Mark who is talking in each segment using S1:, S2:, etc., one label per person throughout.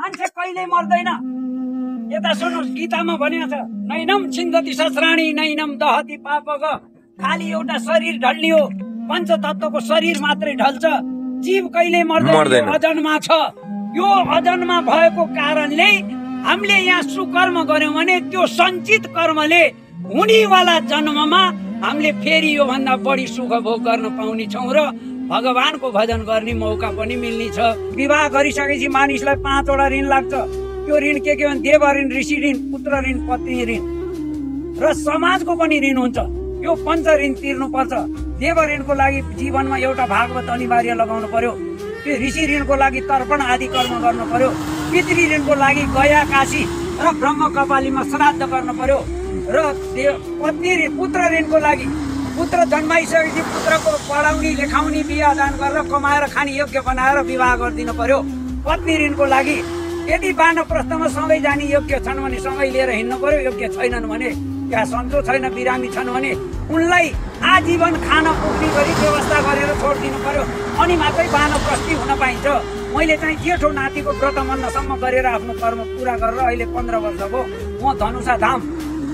S1: मान्छे कहिल्यै मर्दैन। यता सुन्नुहोस्, गीतामा भनिएको छ नैनम छिन्दति शस्त्राणी नैनम दहति पापग। खाली एउटा शरीर ढल्ने हो, पञ्चतत्वको शरीर मात्रै ढल्छ, जीव कहिल्यै मर्दैन, अजन्मा छ। यो अजन्मा भएको कारणले हामीले यहाँ सुकर्म गर्यौं भने त्यो सञ्चित कर्मले हुनेवाला जन्ममा हामीले फेरि योभन्दा बढी सुख भोग गर्न पाउने छौँ र भगवानको भजन गर्ने मौका पनि मिल्ने छ। विवाह गरिसकेपछि मानिसलाई 5 वटा ऋण लाग्छ। त्यो ऋण के भने देव ऋण, ऋषि ऋण, पुत्र ऋण, पत्नी ऋण र समाजको पनि ऋण हुन्छ। यो 5 ऋण तिर्नुपर्छ। देव ऋणको लागि जीवनमा एउटा भागवत अनिवार्य लगाउनु पर्यो। त्यो ऋषि ऋणको लागि तर्पण आदि कर्म गर्नु पर्यो। पितृ ऋणको लागि गया काशी र ब्रह्म कपालीमा श्राद्ध गर्नु पर्यो। र पत्नी ऋण, पुत्र ऋणको लागि पुत्र जन्माइसकेपछि पुत्रको पढाउने, लेखाउने, बिहा दान गरेर कमाएर खाने योग्य बनाएर विवाह गरिदिनु पर्यो। पत्नी ऋणको लागि यदि वानप्रस्थमा सँगै जाने योग्य छन् भने सँगै लिएर हिँड्नु पर्यो। योग्य छैनन् भने, या सन्चो छैन, बिरामी छन् भने उनलाई आजीवन खान पुग्ने गरी व्यवस्था गरेर छोडिदिनु पर्यो। अनि मात्रै वानप्रस्थी हुन पाइन्छ। मैले चाहिँ जेठो नातिको व्रत मन्नसम्म गरेर आफ्नो कर्म पुरा गरेर अहिले 15 वर्ष भयो। म धनुषा धाम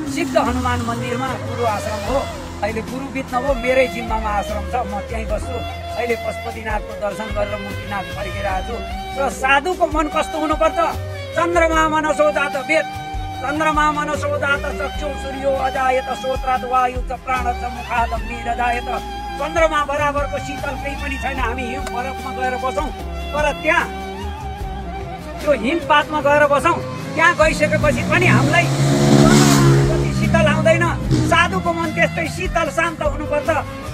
S1: सिद्ध हनुमान मन्दिरमा गुरु आश्रम हो। अहिले गुरु बित्न भयो, मेरै जिम्मामा आश्रम छ, म त्यहीँ बस्छु। अहिले पशुपतिनाथको दर्शन गरेर मुक्तिनाथ फर्केर आएको छु। र साधुको मन कस्तो हुनुपर्छ? चन्द्रमा मनसो जात वेद, चन्द्रमा मनसो जात चक्षु सूर्यो अजायत श्रोत्रात् वायु च प्राण च मुखात् अग्निरजायत। चन्द्रमा बराबरको शीतल केही पनि छैन। हामी हिम बरफमा गएर बसौँ, तर त्यहाँ त्यो हिमपातमा गएर बसौँ, त्यहाँ गइसकेपछि पनि हामीलाई शीतल आउँदैन। साधुको मन त्यस्तै शीतल शान्त हुनुपर्छ।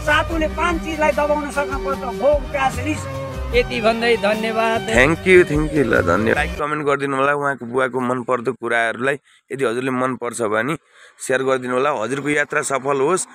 S1: साधुले 5 चिजलाई दबाउन सक्नुपर्छ, भोग, प्यास, रिस। यति भन्दै धन्यवाद।
S2: थ्याङ्क यू ल, धन्यवाद। लाइक कमेन्ट गरिदिनु होला उहाँको बुवाको मनपर्दो कुराहरूलाई। यदि हजुरले मन पर्छ भने सेयर गरिदिनु होला। हजुरको यात्रा सफल होस्।